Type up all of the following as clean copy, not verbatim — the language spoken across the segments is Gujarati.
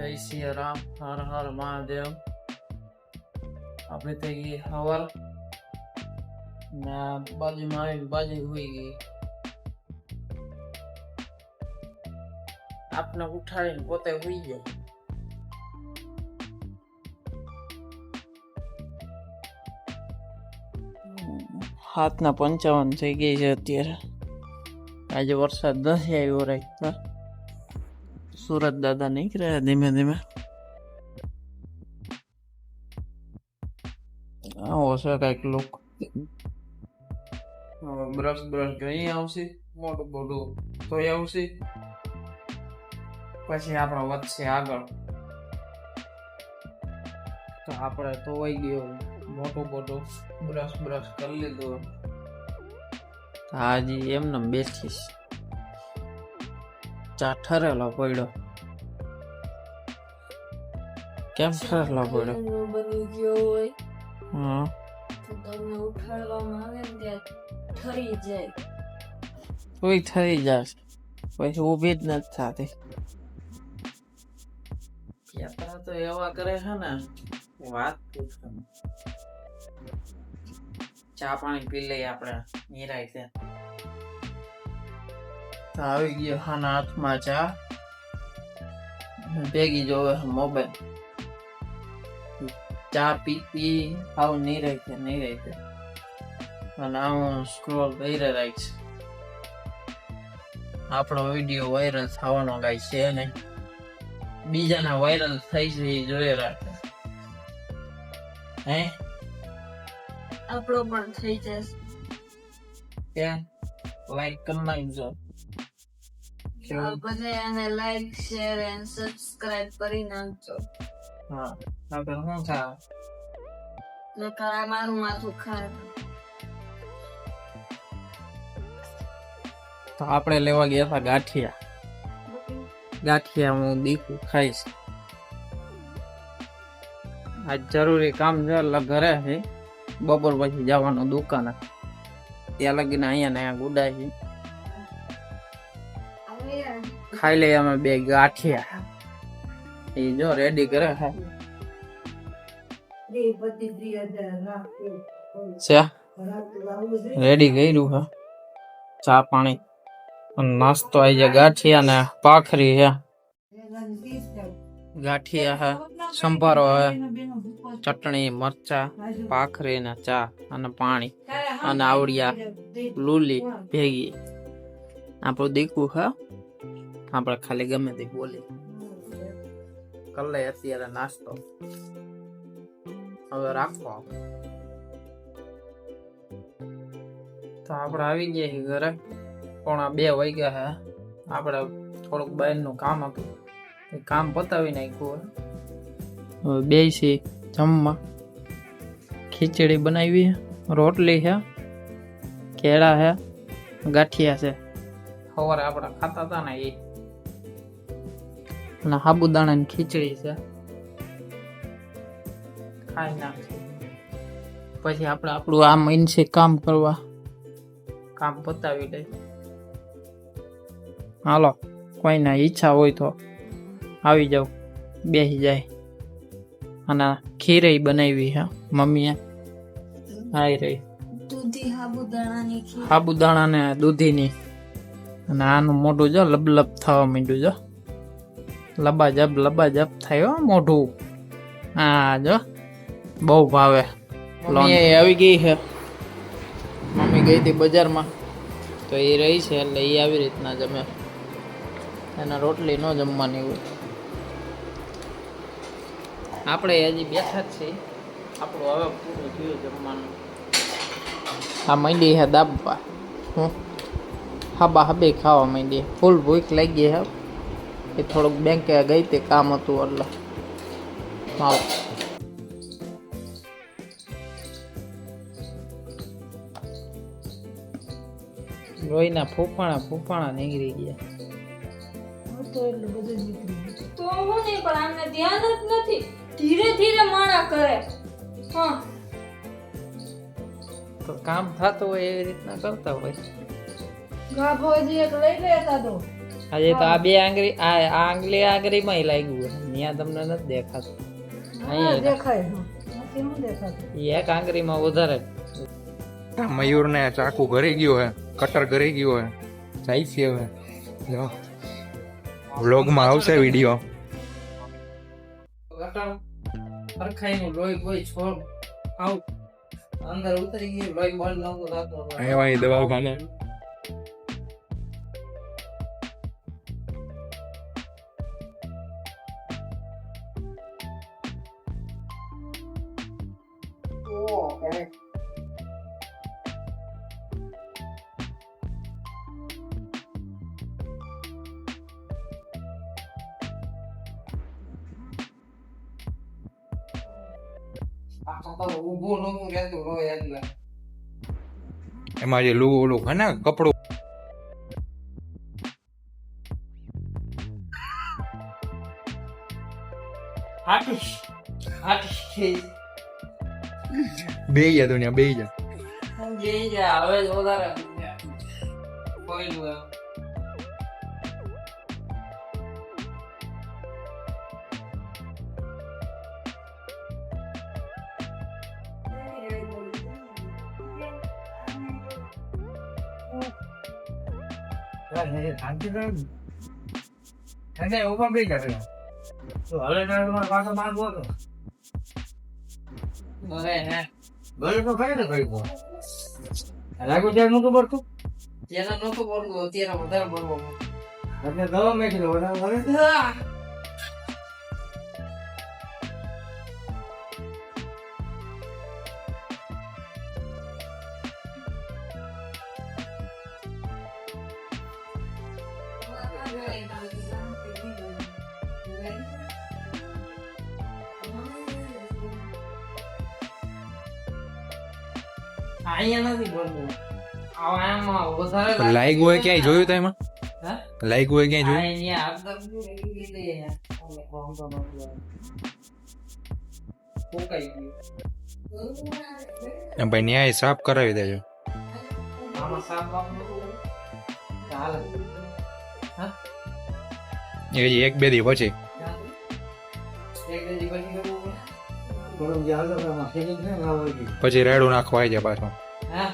જય સિયા રામ, હર હર મહાદેવ. આપણે થઈ ગઈ હવાર ને બાજુમાં આવી બાજુ હોઈ ગઈ. આપને ઉઠાડીને પોતે હોઈ જાય. હાથના 55 થઈ ગઈ છે અત્યારે. આજે વરસાદ નથી આવ્યો રાતના. સુરત દાદા નીકળ્યા ધીમે ધીમે. આવો છે કઈક લુક. બ્રશ જોઈ આવશે, મોટું મોટું ધોઈ આવશે, પછી આપણો વધશે આગળ. તો આપણે ધોવાઈ ગયો, મોટું બ્રશ કરી લીધું. હાજી એમને બેઠીશ, ચા ઠરેલો પડ્યો. કેમ ઠરેલો પડ્યો? બની ગયો હોય હા, તો તમને ઉઠાડવામાં આવે ને ત્યાં ઠરી જાય. કોઈ થઈ જશે, પછી ઊભી જ નથી થતી. યાત્રા તો એવા કરે છે ને, વાત પૂછો. ચા પાણી પી લઈએ આપણે નિરાય છે. તો આવી ગયો હાના હાથમાં ચા, ભેગી જોવે મોબાઈલ. ચા પી આવું નિરાય છે અને આવું સ્ક્રોલ કરી રાખીશ. આપણો વિડીયો વાયરલ થવાનો કઈ છે નહીં, બીજાના વાયરલ થઈ છે એ જોઈ રાખે. હે આપણો પણ થઈ જશે. ત્યાં લાઈક કરી નાખજો. બધા આને લાઈક શેર એન્ડ સબસ્ક્રાઇબ કરી નાખજો. હા, આપણે શું થાય? નકર આ મારું માથું ખાય. તો આપણે લેવા ગયા હતા ગાંઠિયા. હું દીકું ખાઈશ. આજ જરૂરી કામ છે એટલે ઘરે છે. બપોર પછી જવાનું દુકાને. ત્યાં લગીને અહીંયા ગુડાય છે. ખાઈ લઈએ અમે બે ગાંઠિયા. એ જો રેડી કરે છે. રેડી કર્યું છે. ચા પાણી નાસ્તો આવી જાય. ગાંઠિયા ને પાખરી છે. ગાંઠિયા છે, સંભારો છે, ચટણી, મરચા, પાખરી ને ચા અને પાણી અને આવડિયા લૂલી ભેગી. આપણું દીકું છે. આપણે ખાલી ગમે તે બોલી કર લે અત્યારે નાસ્તો. હવે રાખો. તો આપણે આવી ગયા છીએ ઘરે. 1:30 વાગ્યા છે. આપણે થોડુંક બહારનું કામ હતું, એ કામ પતાવી નાખ્યું. હવે બેસી જમવા. ખીચડી બનાવી, રોટલી છે, કેળા છે, ગાંઠિયા છે. સવારે આપણે ખાતા હતા ને એ, અને સાબુદાણાની ખીચડી છે. ખાઈ નાખી પછી આપણે આપણું આ મહિને કામ કરવા. કામ પતાવી લઈ. હાલો, કોઈના ઈચ્છા હોય તો આવી જાવ, બેસી જાય. અને ખીરઈ બનાવી છે મમ્મીએ. આવી રહી દૂધી સાબુદાણા ને દૂધીની. અને આનું મોઢું જો લબલબ થવા માંડ્યું. જો લબાજબ થયો મોઢું. હા જો બહુ ભાવે. મમ્મી આવી ગઈ છે. મમ્મી ગઈ હતી બજારમાં, તો એ રહી છે એટલે એ આવી રીતના જમે. એના રોટલી ન જમવાની હોય. આપણે હજી બેઠા જ છીએ. આપણું હવે પૂરું થયું જમવાનું. આ માંડી છે દાબવા. હાબે ખાવા માંડી. ફૂલ ભૂખ લાગી છે. એ થોડુંક બેંકે ગઈ તે કામ હતું એટલે. આવો રોઈના ફૂફાણા નીકળી ગયા. તો એટલું બધું નીકળી ગયું તો હું નહીં, પણ આમને ધ્યાન જ નથી. ધીરે ધીરે માણા કરે. હા, તો કામ થતું હોય એવી રીતના કરતા હોય. ગાભો હજી એક લઈ લેતા દો. આજે તો આ બે આંગળી આ આંગળીમાં લાગ્યું હોય. ત્યાં તમને નથી દેખાતું. હા, અહીંયા દેખાય હા. નથી હું દેખાતું. ઈ એક આંગળીમાં વધારે મયુર ને ચાકુ ઘરી ગયો હે, કટર ઘરી ગયો હે, જાય છે હવે. જો વ્લોગમાં આવશે વિડીયો. સરખાઈનું લોહી કોઈ છોડ આવ અંદર ઉતરી ગયું લોહી બંધ નહોતું થતું. અહીંયા દવાખાને ઊભું નહોતું રહેતું લોહી એટલે. એમાં જે ઓલું હે ને કપડું બે ગયા દુનિયા બે ગયા. હવે જ વધારે કોઈનું એમ. અરે હે ત્યારે નહોતું બોલતું અત્યારે વધારે બોલવું. અહીંયા નથી બોલવું. આમાં વધારે લાગ્યું હોય ક્યાંય જોયું તો એમાં હે? લાગ્યું હોય ક્યાંય જોયું? અહીંયા આગળ લીધી ફૂંકાઈ ગયું. એમ ભાઈ ન્યાય સાફ કરાવી દેજો. આમાં સાપ બાપનું ચાલે. એ હજી એક બે દી પછી એક બે દિવસ પછી રેડું નાખવા આવી જાય પાછો. હા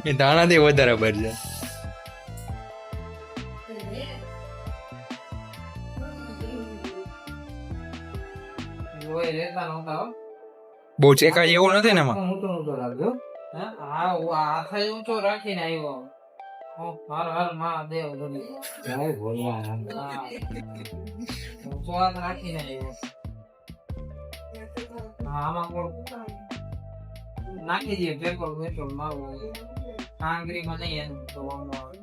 એ દાણાથી વધારે ભરશે. જોઈ રહેતા નહોતા હો. બહુ ચેકાય એવું નથી ને એમાં. ઊંચો ઊંચો રાખજો. હા હું હાથ જ ઊંચો રાખીને આવ્યો. હર હર મહાદેવ બોલી. હા. ઊંચો હાથ રાખીને આવ્યો. હા, આમાં કોણ નાખી દઈએ પેટ્રોલ પેટ્રોલ મારવું આંગળીમાં નહીં એનું તો વાંધો આવે.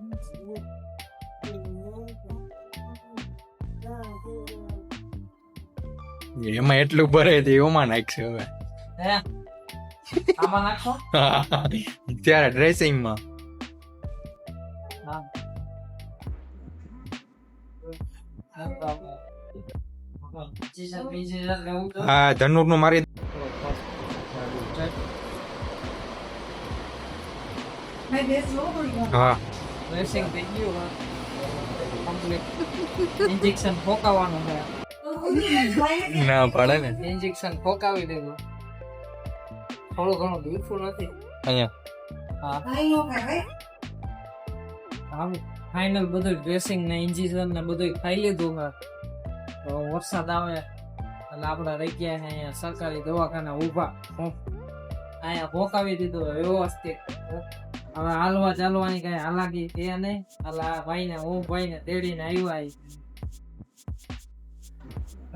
એમાં એટલું ભરે તે એમાં નાખશે હવે. હે આમાં નાખો. ત્યારે ડ્રેસિંગમાં હા હા ધનુર નું મારી હા ડ્રેસિંગ થઈ ગયું કમ્પ્લીટ. ઇન્જેક્શન ફોકાવવાનું છે. ના પાડે ને ઇન્જેક્શન ફોકાવી દીધું. થોડું ઘણું દુખતું નથી. અહીંયા હા ફાઇનલ બધું ડ્રેસિંગ ને ઇન્જેક્શન ને બધું ખાઈ લીધું છે. તો વરસાદ આવે એટલે આપણે રહી ગયા છે અહીંયા સરકારી દવાખાના ઊભા. અહીંયા ફોકાવી દીધું વ્યવસ્થિત. હવે હાલવા ચાલવાની કઈ હાલાકી છે નહીં. એટલે આ ભાઈને હું ભાઈને તેડીને આવ્યા.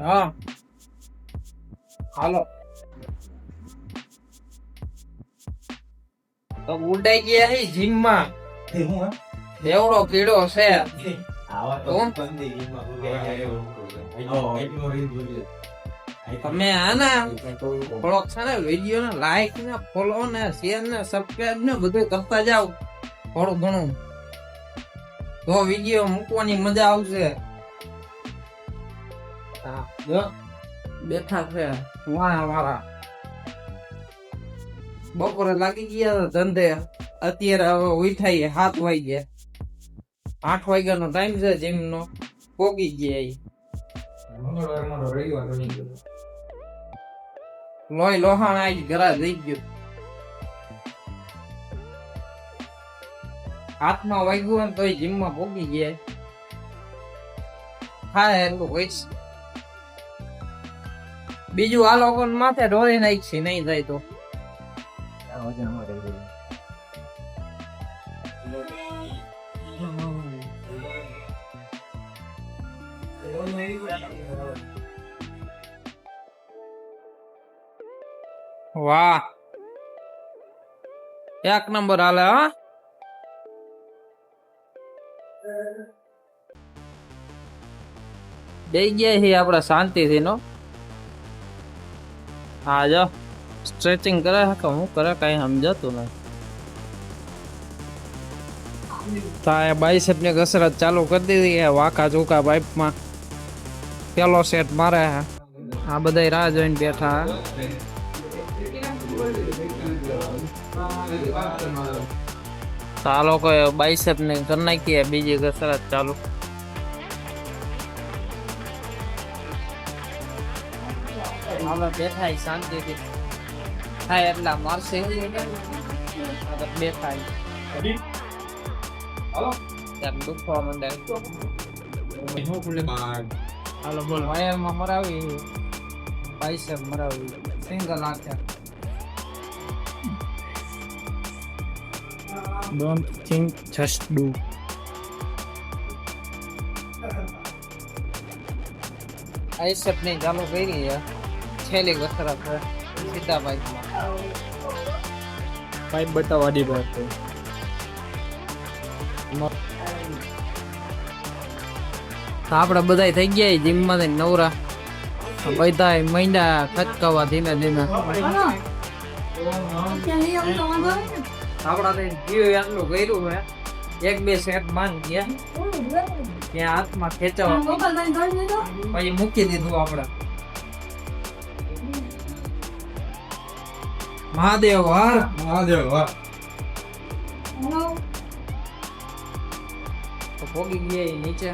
હા હાલો તો ઉડાઈ ગયા હે જીમમાં. એવડો કીડો છે. તમે આના થોડોક છે ને વિડીયો ને લાઈક ને ફોલો ને શેર ને સબસ્ક્રાઇબ ને બધું કરતા જાવ થોડું ઘણું. તો વિડીયો મૂકવાની મજા આવશે. હા જો બેઠા છે વાળા. બપોરે લાગી ગયા ધંધે. અત્યારે હવે ઉઠાઈએ 7 વાગ્યા. 8 વાગ્યાનો ટાઈમ છે જીમનો, પોગી ગયા ઈ. મંગળવારમાં તો રવિવાર બની ગયો. લોહી લોહાણ આઈ ઘરા જઈ ગયો. હાથમાં વાગ્યું હોય ને તોય જીમમાં પોગી ગયા. હા એટલું હોય છે. બીજું આ લોકો માથે ઢોળી નાખી નહીં જાય તો. આ વજન અમારે રહ્યું. વાહ, એક નંબર હાલે હા. બે ગયા છે આપડે શાંતિથી નો. હા જો સ્ટ્રેચિંગ કરે કે હું કરે કઈ સમજાતું નથી. તાએ બાઇસેપ ની કસરત ચાલુ કરી દીધી છે. વાંકા ચૂકા પાઇપમાં પેલો સેટ મારે છે. આ બધા રાહ જોઈને બેઠા હે. તો આ લોકોએ બાઇસેપ ને કરી નાખી બીજી કસરત ચાલુ. હવે બેઠા શાંતિથી થાય એટલા મારશે બેઠા દુખવા માંડે. હાલો બોલ વાયરમાં મરાવી બાઇસેપ મરાવી સિંગલ હાથે. Don't think, just do. આઈસેપ ની ચાલુ કરી છે. છેલ્લી કસરત છે સીધા પાઇપમાં. પાઇપ બતાવવા દી પાસે. આપણે બધા થઈ ગયા જીમ માંથી નવરા. બધા મહિના ખચકાવા ધીમે ધીમે. આપડા જીવ એટલું કર્યું હે. 1-2 સેટ માંગ ગયા ત્યાં હાથમાં ખેંચવા પછી મૂકી દીધું આપડે. મહાદેવ હર મહાદેવ વાહ. તો પોગી ગયા ઈ નીચે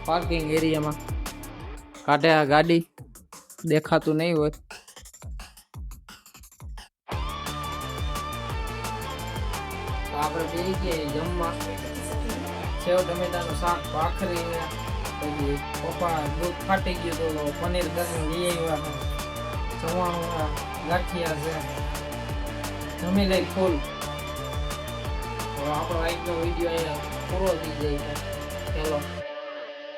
પાર્કિંગ એરિયામાં. કાઢે આ ગાડી દેખાતું નહીં હોય. આપણે બેસી ગયા જમવા. સેવ ટમેટાનું શાક, ભાખરી, પછી પપ્પા દૂધ ફાટી ગયું તો પનીર કરીને લઈ આવ્યા છે. ચવાણું ગાંઠિયા છે. જમી લઈ ફૂલ. તો આપણો આજનો વિડીયો અહીંયા પૂરો થઈ જાય છે. ચલો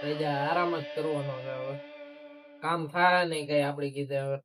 રજા આરામ જ કરવાનો છે. હવે કામ થાય નહીં કઈ આપણે કીધે હવે.